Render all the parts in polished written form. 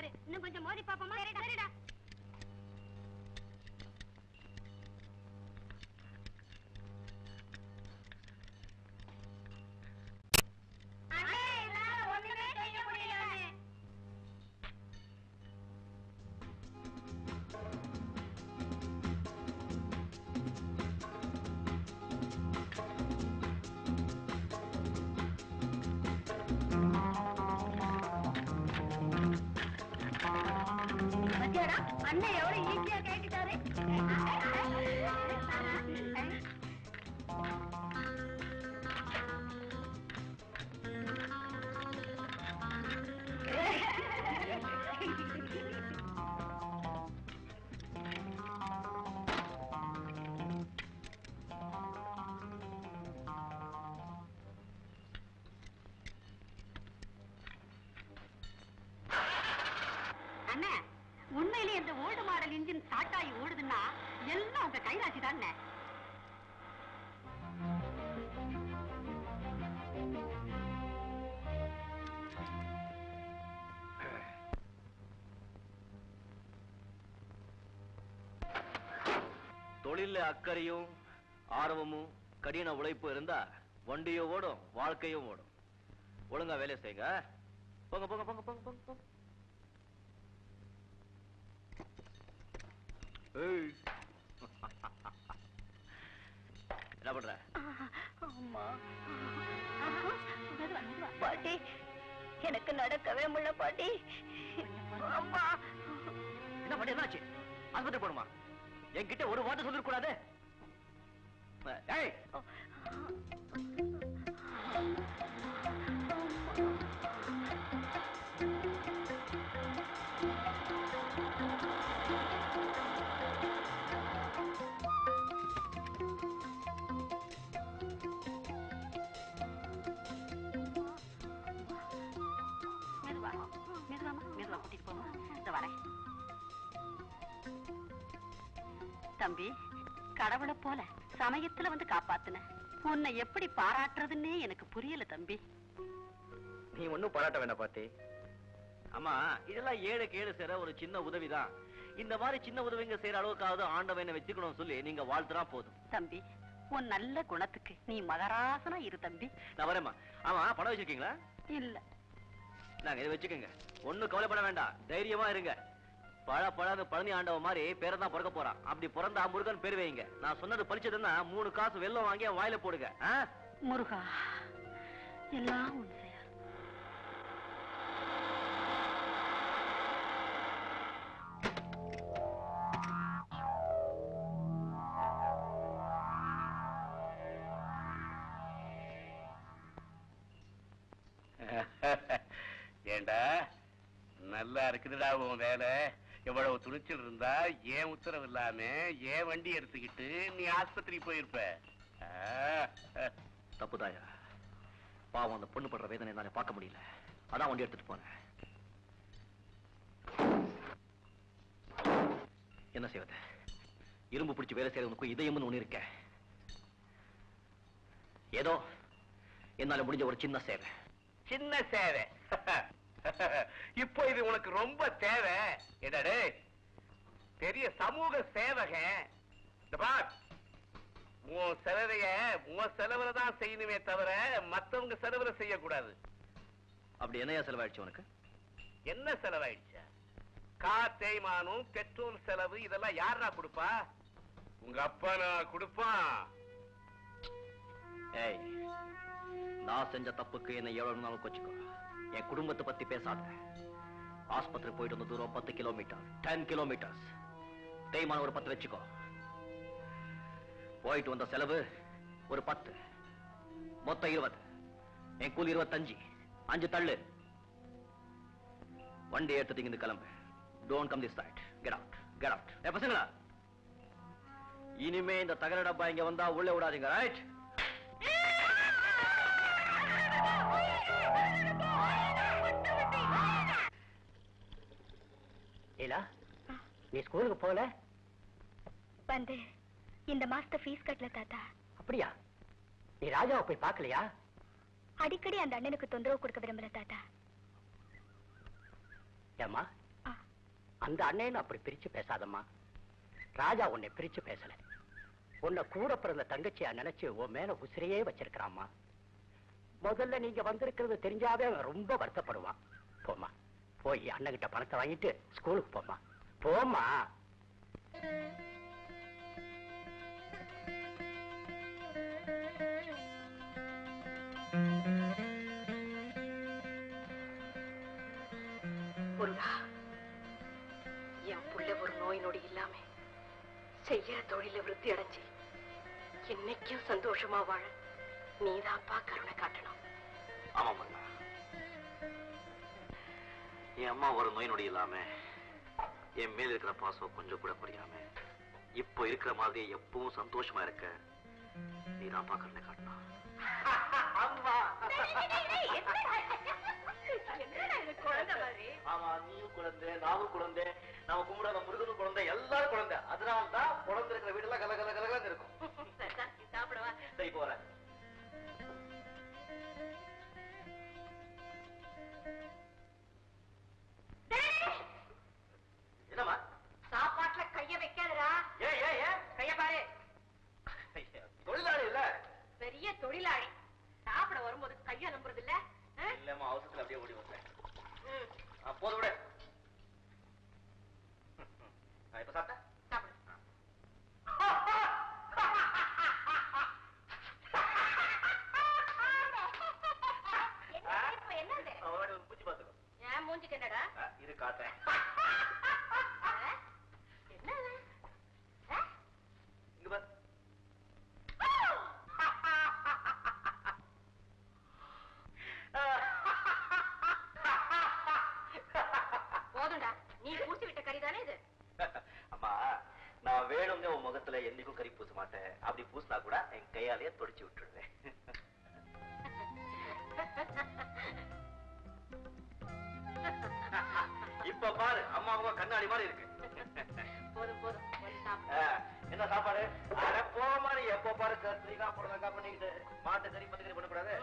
பாரு, இன்னும் கொஞ்சம் மோதி பாப்போமா? சரிடா. ஒண்ணுமே செய்ய முடியல. அண்ணன் எவ்வளவு ஈஸியா கேட்டுட்டாரு. அண்ணா, உண்மையிலேயே இந்த ஓல்டு மாடல் இன்ஜின் ஸ்டார்ட் ஆகி ஓடுதுன்னா எல்லாம் உங்க கைராசி தானே. தொழில அக்கறையும் ஆர்வமும் கடின உழைப்பு இருந்தா வண்டியும் ஓடும், வாழ்க்கையும் ஓடும். ஒழுங்கா வேலை செய்யுங்க. போங்க போங்க போங்க போங்க போங்க போங்க. என்ன பண்ற? பாட்டி, எனக்கு நடக்கவே முடியல பாட்டி. என்ன பாட்டி, என்னாச்சு? ஆஸ்பத்திரி போடுமா? என்கிட்ட ஒரு வார்த்தை சொல்லிருக்கூடாது. மெதுவா கூட்டிட்டு போங்க. இந்த வரேன். தம்பி, கடவுளை போல சமயத்துல வந்து காப்பாத்துன. உன்னை எப்படி பாராட்டுறதுன்னே எனக்கு புரியல தம்பி. நீ ஒன்னும் பாராட்ட வேண்டாம் பாட்டி. ஆமா, இதெல்லாம் ஏழைக்கு ஏழு செய்ற ஒரு சின்ன உதவிதான். இந்த மாதிரி சின்ன உதவிங்க செய்யற அளவுக்காவது ஆண்டவனை வச்சுக்கணும் சொல்லி நீங்க வாழ்த்துறா போதும். தம்பி, உன் நல்ல குணத்துக்கு நீ மகராசனா இரு தம்பி. நான் வரேம்மா. ஆமா, பணம் வச்சிருக்கீங்களா? இல்ல. நாங்க இதை வச்சுக்கோங்க. ஒண்ணும் கவலைப்பட வேண்டாம், தைரியமா இருங்க. பழனி ஆண்டவ மாதிரி பேரதான் பிறக்க போறான். அப்படி பிறந்தா முருகன் பேர் வைங்க. நான் சொன்னது பழிச்சதுன்னா 3 காசு வெல்லம் வாங்கி வாயில போடுங்க. முருகா, எல்லாம் உன் செயல். ஏண்டா, நல்லா இருக்குதுடா உன் வேலை. எவ்வளவு துணிச்சல் இருந்தா ஏன் உத்தரவு இல்லாம ஏன் வண்டி எடுத்துக்கிட்டு நீ ஆஸ்பத்திரி போயிருப்ப. தப்புதாயா, பாவம் அந்த பொண்ணு படுற வேதனை என்னால பார்க்க முடியல. அதான் வண்டி எடுத்துட்டு போனேன். என்ன செய்வது? இரும்பு பிடிச்சி வேலை செய்யறவனுக்கு இதயம்னு ஒண்ணு இருக்க. ஏதோ என்னால முடிஞ்ச ஒரு சின்ன சேவை. சின்ன சேவை? இப்போ இது உனக்கு ரொம்ப தேவை. என்னடே, பெரிய சமூக சேவகன். உன் செலவைய உன் செலவுல தான் செய்யணுமே தவிர மத்தவங்க செலவுல செய்யக்கூடாது. அப்படி என்னையா செலவாயிடுச்சு உனக்கு? என்ன செலவாயிடுச்சா? கார் தேய்மானம், பெட்ரோல் செலவு, இதெல்லாம் யாரா கொடுப்பா? உங்க அப்பா நான் கொடுப்பான். ஏய், நான் செஞ்ச தப்புக்கு என்ன எவ்வளவு நாளும் கொச்சுக்கோ. என் குடும்பத்தை பத்தி பேசாத. ஆஸ்பத்திரி போயிட்டு வந்த தூரம் 10 கிலோமீட்டர், 10 கிலோமீட்டர்ஸ். தேய்மான ஒரு 10 வச்சுக்கோ. போயிட்டு வந்த செலவு ஒரு 10, மொத்தம் 20. என் கூலி 25. 5 தள்ளு. வண்டி எடுத்துட்டு இங்க கிளம்பு. Don't come this side. Get out, get out. ஏ பசங்களா, இனிமே இந்த தகர டப்பா இங்க வந்தா உள்ள விடாதீங்க, ரைட்? லீலா, நீ ஸ்கூலுக்கு போல? வந்து இந்த மாசத்தை ஃபீஸ் கட்டல தாத்தா. அப்படியா? நீ ராஜாவை போய் பார்க்கலையா? அடிக்கடி அந்த அண்ணனுக்கு தொந்தரவு கொடுக்க விரும்பல தாத்தா. ஏம்மா, அந்த அண்ணன் அப்படி பிரிச்சு பேசாதம்மா. ராஜா உன்னை பிரிச்சு பேசல. உன்னை கூட பிறந்த தங்கச்சியா நினைச்சு உன் மேல உசிரையே வச்சிருக்கிறாம்மா. முதல்ல நீங்க வந்திருக்கிறது தெரிஞ்சாவே அவன் ரொம்ப வருத்தப்படுவான். போமா, போய் அண்ணன்கிட்ட பணத்தை வாங்கிட்டு ஸ்கூலுக்கு போமா. போமா. முருகா, என் புள்ள ஒரு நோய் நொடி இல்லாம செய்யற தொழில விருத்தி அடைஞ்சு என்னைக்கும் சந்தோஷமா வாழ நீதான்ப்பா கருணை காட்டணும். ஆமா மன்னா, என் அம்மா ஒரு நோய் நொடி இல்லாம என் மேல இருக்கிற பாசம் கொஞ்சம் கூட குறையாம இப்போ இருக்கிற மாதிரி எப்பவும் சந்தோஷமா இருக்க நீதான் கருணை காட்டணும். ஆமா, நீயும் குழந்தை, நானும் குழந்தை, நாம கும்பிடாத முருகனும் குழந்தை, எல்லாரும் குழந்தை. அதனால்தான் குழந்தை இருக்கிற வீடெல்லாம் கல கல கலகலன்னு இருக்கும். சாப்பிடுவா. சரி, போறேன். என்னம்மா? சாப்பாட்டுல கைய வைக்காதடா. ஏன் ஏன் ஏன் கைய பாரு. தொழிலாளி இல்ல, பெரிய தொழிலாளி. சாப்பிட வரும்போது கைய நம்புறது இல்ல. இல்லம்மா, அவசரத்துல அப்படியே ஓடி வந்தேன். போது விட. இப்ப சாப்பிட்ட சாப்பிடு. என்னது? பூச்சி பாத்துக்கோ. ஏன் மூஞ்சிக்கு என்னடா? இரு காட்டுறேன். என்ன இங்க பாரு. போதும்டா, நீ பூசி விட்ட கறிதானே இது? அம்மா, நான் வேணும்னே உன் முகத்துல என்னைக்கும் கறி பூச மாட்டேன். அப்படி பூசினா கூட என் கையாலேயே தொடச்சு விட்டுருவேன். இப்ப பாரு, அம்மா அவங்க கண்ணாடி மாதிரி இருக்கு. போதும் போதும், கொஞ்சம் சாப்பிடு. என்ன சாப்பாடு? அட போமா, நீ எப்போ பாரு கத்திரிக்காய் புடலங்காய் பண்ணிக்கிட்டு மாட்டு கறி பத்து கறி பண்ணக்கூடாது.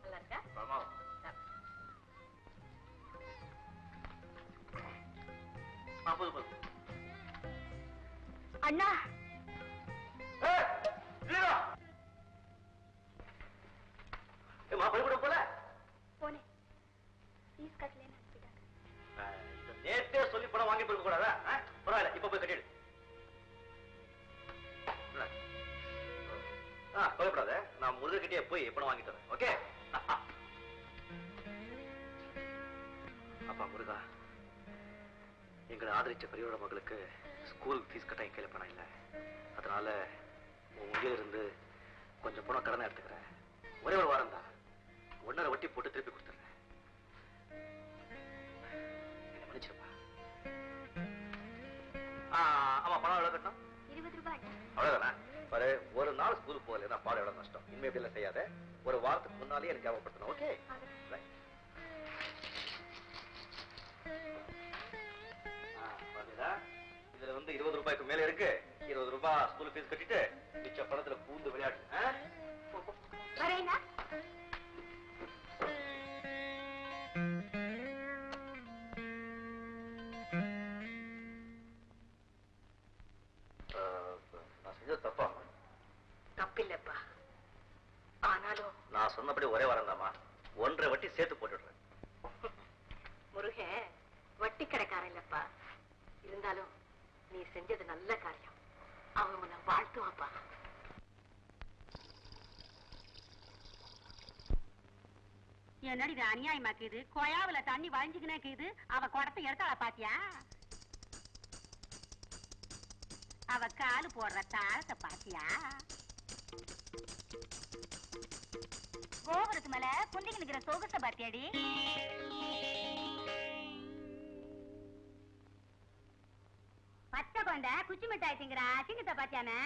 நல்லா இருக்கா? ஆமா. போதும் போதும். அண்ணா, பள்ளிக்கூடம் போல போனேன். ஃபீஸ் கட்டலன்னு அனுப்பிட்டாங்க. நேத்தே சொல்லி பணம் வாங்கி போயிருக்க கூடாதா? பரவாயில்ல, இப்ப போய் கட்டிடு. கவலைப்படாத, நான் முருகக்கிட்டே போய் பணம் வாங்கிட்டு வரேன். ஓகே? அப்பா முருகா, எங்களை ஆதரிச்ச பெரியோட மகளுக்கு ஸ்கூலுக்கு ஃபீஸ் கட்ட என் கையில பணம் இல்லை. அதனால உன் உயிரில இருந்து கொஞ்சம் பணம் கடனை எடுத்துக்கிறேன். ஒரே ஒரு வாரம் தான், 1.5 வட்டி போட்டு திருப்பி கொடுத்துறேன். என்ன மன்னிச்சிருப்பா. ஆமா, பணம் எவ்வளவு கட்டணும்? 20 ரூபாய். அவ்வளவுதானே? பாரு, ஒரு நாள் ஸ்கூலுக்கு போகல பாடம் எவ்வளவு நஷ்டம். இனிமே எப்படி எல்லாம் செய்யாத. ஒரு வாரத்துக்கு முன்னாலே எனக்கு ஞாபகப்படுத்தணும். ஓகே? இதுல வந்து 20 ரூபாய்க்கு மேல இருக்கு. 20 ரூபாய் ஸ்கூல் ஃபீஸ் கட்டிட்டு மிச்ச பணத்துல பூந்து விளையாடு. வரேனா? நான் செஞ்சது தப்பா? தப்பில்லப்பா. ஆனாலும் நான் சொன்னபடி ஒரே வாரம் தாமா, 1.5 வட்டி சேர்த்து போட்டுடுறேன். முருகன் வட்டி கடைக்காரன் இல்லப்பா. இருந்தாலும் நீ செஞ்சது நல்ல காரியம். அவன் உன்னை வாழ்த்துவாப்பா. என்னடி இது அநியாயமாக்குது? கொயாவில தண்ணி வழிஞ்சுக்கினேக்குது. அவ குடத்தை எடுத்தாள பாத்தியா? அவ காலு போடுற தாளத்தை பாத்தியா? கோபுரத்து மேல குந்திக்கு நிக்கிற சொகுச பாத்தியாடி? பச்சை கொண்ட குச்சி மிட்டாய் திங்கிற அசிங்கத்தை பாத்தியானே?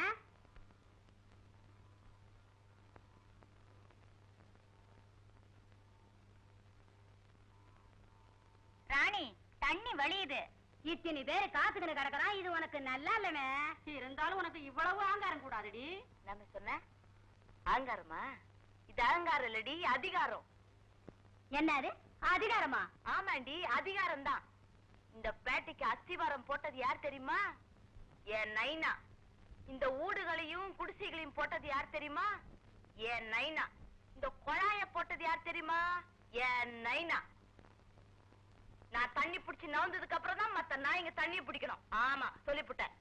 ராணி, தண்ணி வழியுது. இத்தனை பேரு காத்துக்கிட்டு கிடக்குறான். இது உனக்கு நல்லா இல்லமே. இருந்தாலும் உனக்கு இவ்வளவு அகங்காரம் கூடாதுடி. நம்ம சொன்ன அகங்காரமா? இது அகங்காரம் இல்லடி, அதிகாரம். என்னது அதிகாரமா? ஆமாண்டி, அதிகாரம் தான். இந்த பேட்டைக்கு அஸ்திவாரம் போட்டது யார் தெரியுமா? என் நைனா. இந்த ஊடுகளையும் குடிசைகளையும் போட்டது யார் தெரியுமா? என் நைனா. இந்த குழாய போட்டது யார் தெரியுமா? என் நைனா. நான் தண்ணி பிடிச்சு நவுந்ததுக்கு அப்புறம் தான் மத்த நாய்ங்க தண்ணி பிடிக்கணும். ஆமா, சொல்லிப்புட்டேன்.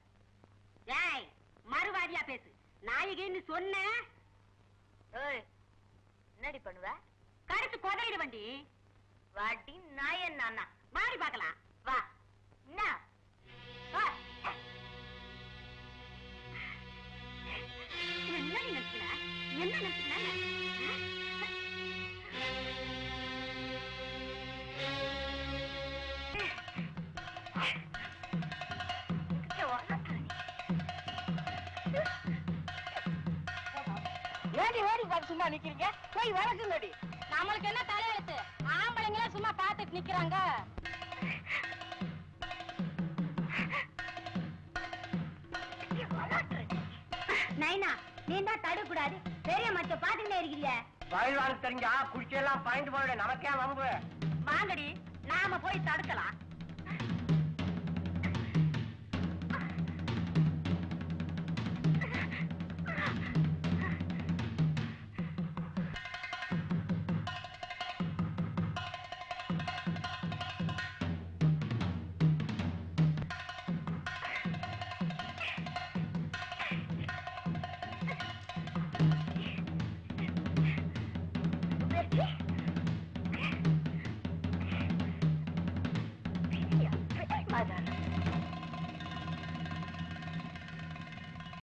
ஏய், மறுவாதியா பேசு. நாயகின்னு சொன்ன என்னடி பண்ணுவ? கருத்து கொதையிடு வண்டி. வாடி நாயன் நானா. மாறி பார்க்கலாம். வா. என்ன? வா. என்ன நினைச்சுன? என்ன நினைச்சுன? ஏடி ஓடி பார்த்து சும்மா நிக்கிறீங்க? போய் வளர்க்குங்கடி. நம்மளுக்கு என்ன தலையெழுத்து? ஆம்பளைங்களா சும்மா பார்த்துட்டு நிக்கிறாங்க. நைனா, நீ தான் தடுக்கூடாது. பெரிய மச்ச பாத்துக்கிட்டே இருக்கிறீங்க. பயில்வான் தெரிஞ்சா குடிச்செல்லாம் பாயிண்ட் போட நமக்கே வம்பு. வாங்கடி, நாம போய் தடுக்கலாம்.